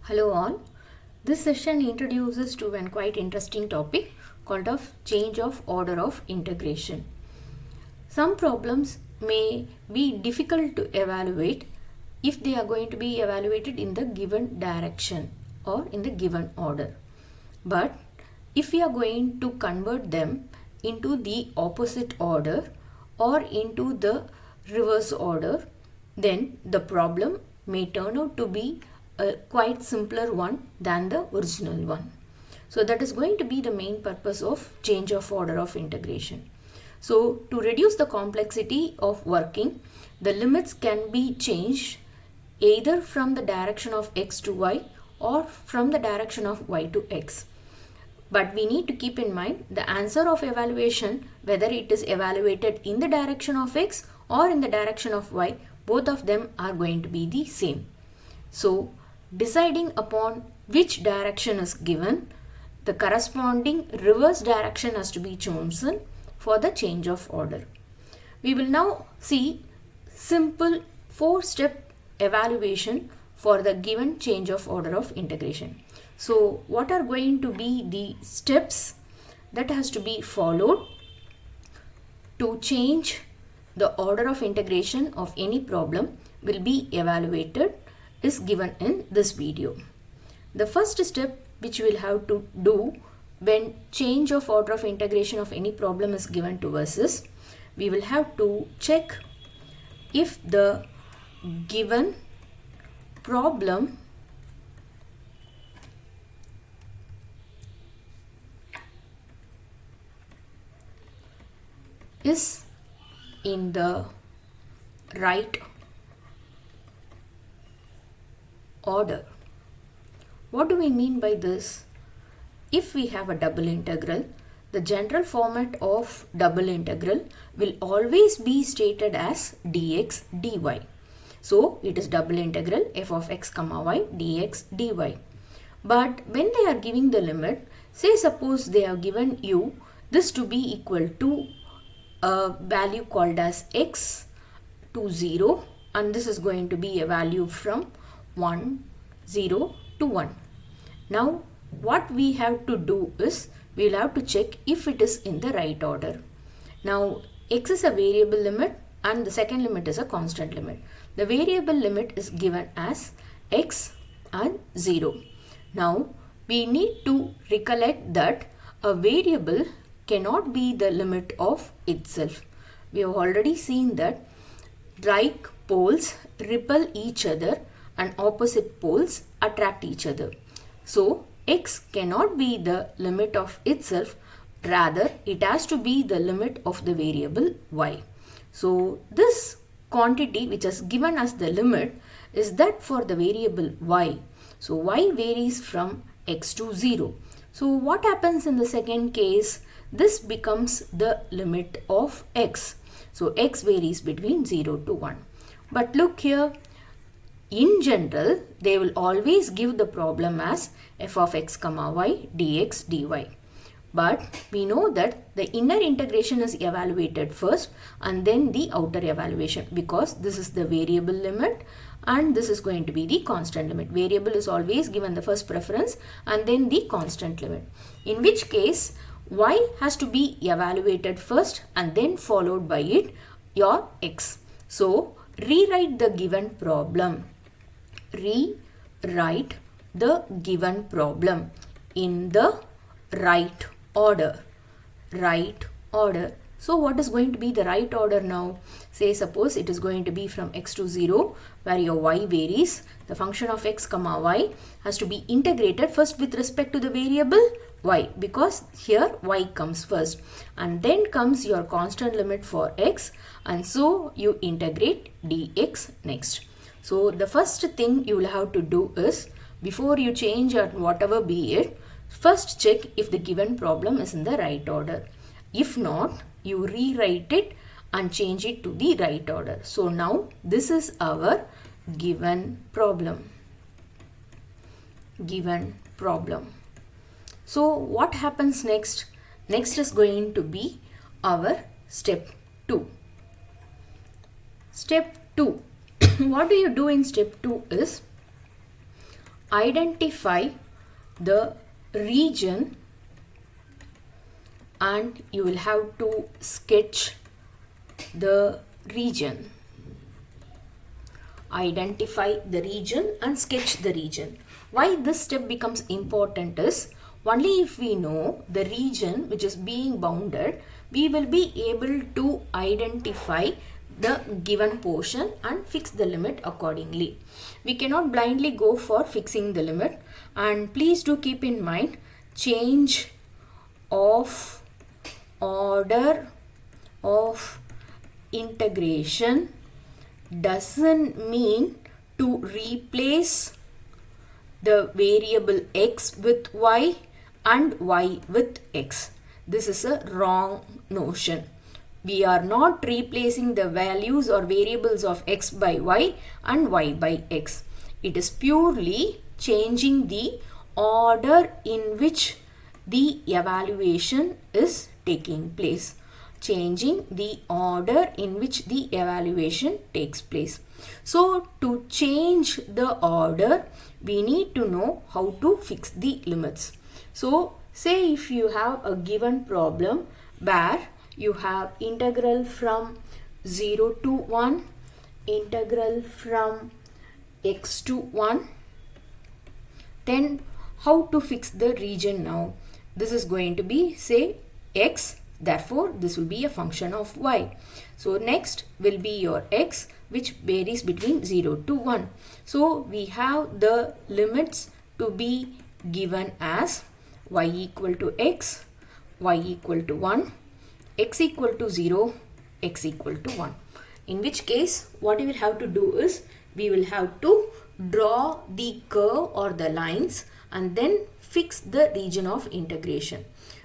Hello all. This session introduces to an quite interesting topic called of change of order of integration. Some problems may be difficult to evaluate if they are going to be evaluated in the given direction or in the given order. But if we are going to convert them into the opposite order or into the reverse order, then the problem may turn out to be a quite simpler one than the original one. So that is going to be the main purpose of change of order of integration. So to reduce the complexity of working, the limits can be changed either from the direction of x to y or from the direction of y to x. But we need to keep in mind the answer of evaluation, whether it is evaluated in the direction of x or in the direction of y, both of them are going to be the same. So deciding upon which direction is given, the corresponding reverse direction has to be chosen for the change of order. We will now see simple 4-step evaluation for the given change of order of integration. So what are going to be the steps that has to be followed to change the order of integration of any problem will be evaluated is given in this video. The first step which we will have to do when change of order of integration of any problem is given to us is we will have to check if the given problem is in the right order. What do we mean by this? If we have a double integral, the general format of double integral will always be stated as dx dy. So it is double integral f of x comma y dx dy. But when they are giving the limit, say suppose they have given you this to be equal to a value called as x to 0, and this is going to be a value from 1, 0 to 1. Now what we have to do is we will have to check if it is in the right order. Now x is a variable limit and the second limit is a constant limit. The variable limit is given as x and 0. Now we need to recollect that a variable cannot be the limit of itself. We have already seen that like poles repel each other and opposite poles attract each other. So x cannot be the limit of itself, rather it has to be the limit of the variable y. So this quantity which is given as the limit is that for the variable y. So y varies from x to 0. So what happens in the second case? This becomes the limit of x. So x varies between 0 to 1. But look here, in general, they will always give the problem as f of x comma y dx dy. But we know that the inner integration is evaluated first and then the outer evaluation, because this is the variable limit and this is going to be the constant limit. Variable is always given the first preference and then the constant limit. In which case, y has to be evaluated first and then followed by it your x. So rewrite the given problem. Rewrite the given problem in the right order. Right order. So what is going to be the right order now? Say suppose it is going to be from x to 0 where your y varies. The function of x comma y has to be integrated first with respect to the variable y, because here y comes first, and then comes your constant limit for x, and so you integrate dx next. So the first thing you will have to do is, before you change or whatever be it, first check if the given problem is in the right order. If not, you rewrite it and change it to the right order. So now this is our given problem. Given problem. So what happens next? Next is going to be our step 2. Step 2. What do you do in step 2 is, identify the region and you will have to sketch the region. Identify the region and sketch the region. Why this step becomes important is only if we know the region which is being bounded, we will be able to identify the given portion and fix the limit accordingly. We cannot blindly go for fixing the limit, and please do keep in mind, change of order of integration doesn't mean to replace the variable x with y and y with x. This is a wrong notion. We are not replacing the values or variables of x by y and y by x. It is purely changing the order in which the evaluation is taking place. Changing the order in which the evaluation takes place. So to change the order, we need to know how to fix the limits. So say if you have a given problem where you have integral from 0 to 1, integral from x to 1, then how to fix the region now? This is going to be, say, x. Therefore, this will be a function of y. So, next will be your x, which varies between 0 to 1. So, we have the limits to be given as y equal to x, y equal to 1, x equal to 0, x equal to 1. In which case, what you will have to do is, we will have to draw the curve or the lines and then fix the region of integration.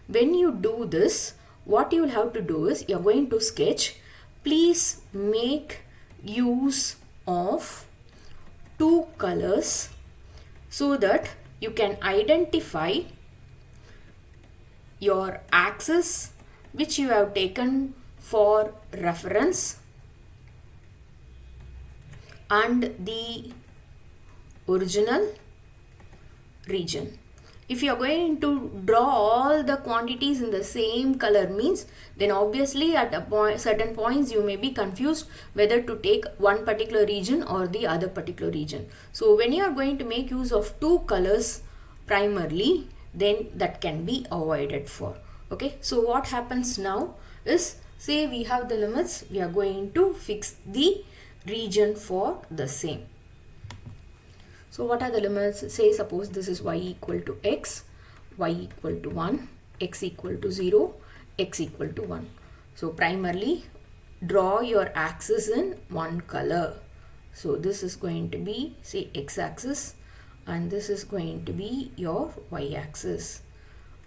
When you do this, what you will have to do is, you are going to sketch. Please make use of two colors so that you can identify your axis which you have taken for reference and the original region. If you are going to draw all the quantities in the same color means, then obviously at a certain points you may be confused whether to take one particular region or the other particular region. So when you are going to make use of two colors primarily, then that can be avoided for. Okay, so what happens now is, say we have the limits, we are going to fix the region for the same. So what are the limits? Say suppose this is y equal to x, y equal to 1, x equal to 0, x equal to 1. So primarily draw your axis in one color. So this is going to be, say, x axis, and this is going to be your y axis.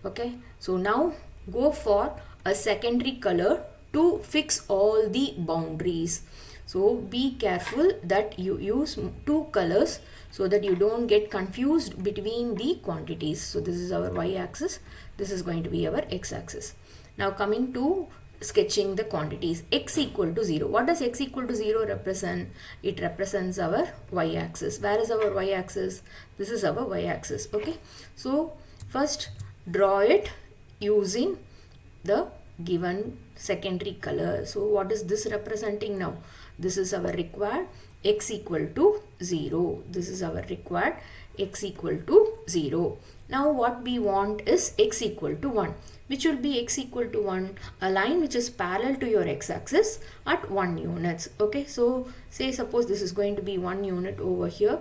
Okay, so now go for a secondary color to fix all the boundaries. So be careful that you use two colors so that you don't get confused between the quantities. So this is our y-axis, this is going to be our x-axis. Now coming to sketching the quantities, x equal to 0. What does x equal to 0 represent? It represents our y-axis. Where is our y-axis? This is our y-axis. Okay, so first draw it using the given secondary color. So what is this representing now? This is our required x equal to 0. This is our required x equal to 0. Now what we want is x equal to 1. Which will be x equal to 1? A line which is parallel to your x-axis at 1 units. Okay, so say suppose this is going to be 1 unit over here.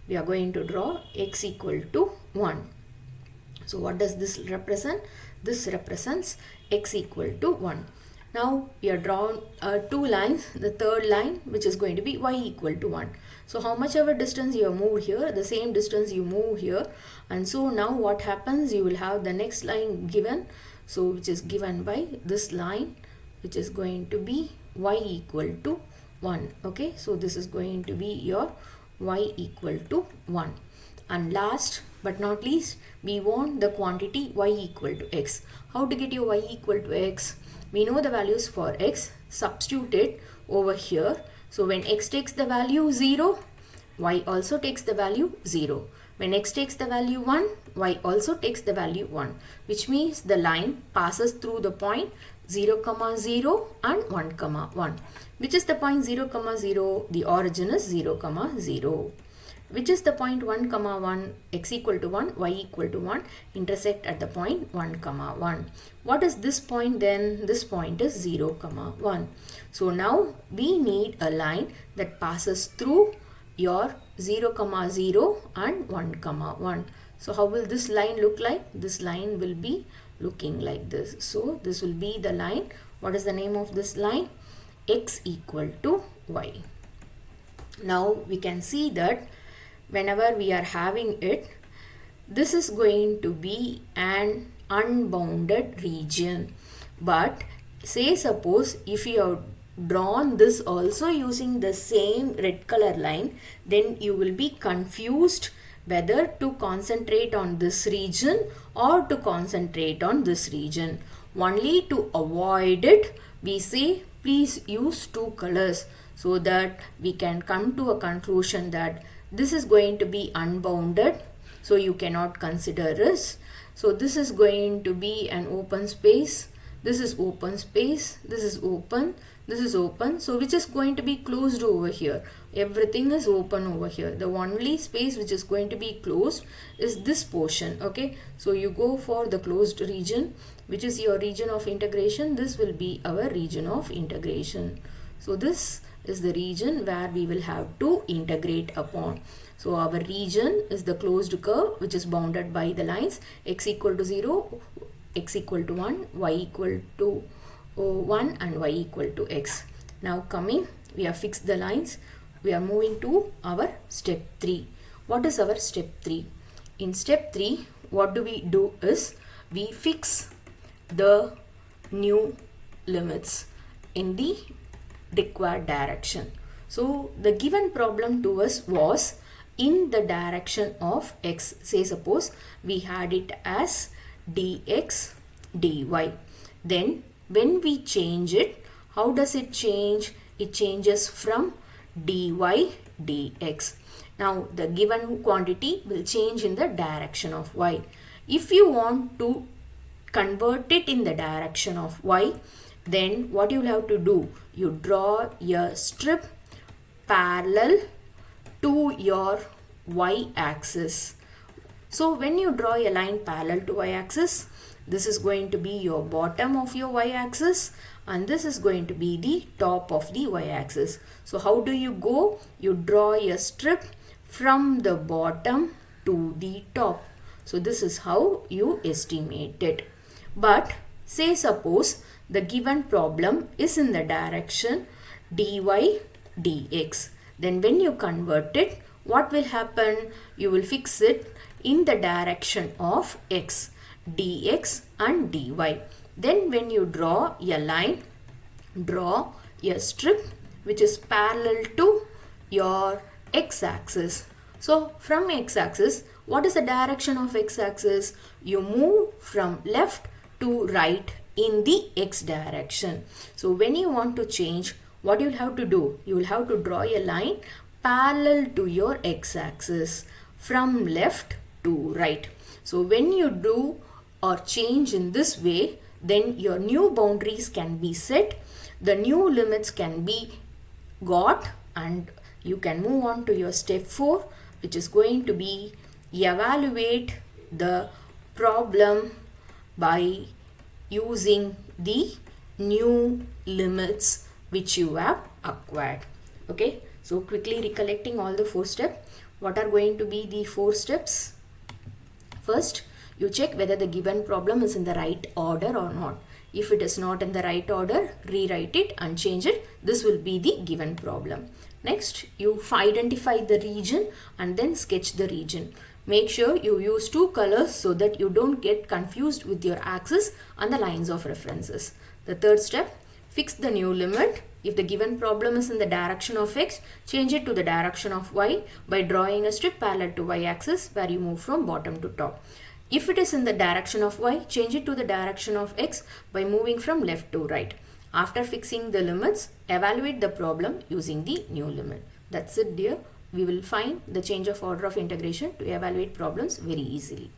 We are going to draw x equal to 1. So what does this represent? This represents x equal to 1. Now we are drawn two lines, the third line which is going to be y equal to 1. So how much ever distance you have moved here, the same distance you move here, and so now what happens, you will have the next line given, so which is given by this line which is going to be y equal to 1. Okay, so this is going to be your y equal to 1. And last but not least, we want the quantity y equal to x. How to get your y equal to x? We know the values for x, substitute it over here. So when x takes the value 0, y also takes the value 0. When x takes the value 1, y also takes the value 1, which means the line passes through the point 0, 0 and 1, 1. Which is the point 0, 0? The origin is 0, 0. Which is the point 1, 1? X equal to 1, y equal to 1, intersect at the point 1, 1. What is this point then? This point is 0, 1. So now we need a line that passes through your 0, 0 and 1, 1. So how will this line look like? This line will be looking like this. So this will be the line. What is the name of this line? X equal to y. Now we can see that whenever we are having it, this is going to be an unbounded region. But say suppose if you have drawn this also using the same red color line, then you will be confused whether to concentrate on this region or to concentrate on this region. Only to avoid it, we say please use two colors so that we can come to a conclusion that this is going to be unbounded, so you cannot consider this. So this is going to be an open space. This is open space. This is open. This is open. So which is going to be closed over here? Everything is open over here. The only space which is going to be closed is this portion. Okay. So you go for the closed region, which is your region of integration. This will be our region of integration. So this is the region where we will have to integrate upon. So our region is the closed curve which is bounded by the lines x equal to 0, x equal to 1, y equal to 1 and y equal to x. Now coming, we have fixed the lines. We are moving to our step 3. What is our step 3? In step 3, what do we do is we fix the new limits in the required direction. So the given problem to us was in the direction of x. Say suppose we had it as dx dy. Then when we change it, how does it change? It changes from dy dx. Now the given quantity will change in the direction of y. If you want to convert it in the direction of y, then what you will have to do? You draw a strip parallel to your y-axis. So when you draw a line parallel to y-axis, this is going to be your bottom of your y-axis and this is going to be the top of the y-axis. So how do you go? You draw a strip from the bottom to the top. So this is how you estimate it. But say suppose the given problem is in the direction dy dx. Then when you convert it, what will happen? You will fix it in the direction of x, dx and dy. Then when you draw a line, draw a strip which is parallel to your x-axis. So from x-axis, what is the direction of x-axis? You move from left to right in the x direction. So when you want to change, what you will have to do? You will have to draw a line parallel to your x-axis from left to right. So when you do or change in this way, then your new boundaries can be set, the new limits can be got, and you can move on to your step 4, which is going to be evaluate the problem by using the new limits which you have acquired. Okay, so quickly recollecting all the 4 steps. What are going to be the 4 steps? First, you check whether the given problem is in the right order or not. If it is not in the right order, rewrite it and change it. This will be the given problem. Next, you identify the region and then sketch the region. Make sure you use 2 colors so that you don't get confused with your axis and the lines of references. The third step, fix the new limit. If the given problem is in the direction of x, change it to the direction of y by drawing a strip parallel to y-axis where you move from bottom to top. If it is in the direction of y, change it to the direction of x by moving from left to right. After fixing the limits, evaluate the problem using the new limit. That's it, dear. we will find the change of order of integration to evaluate problems very easily.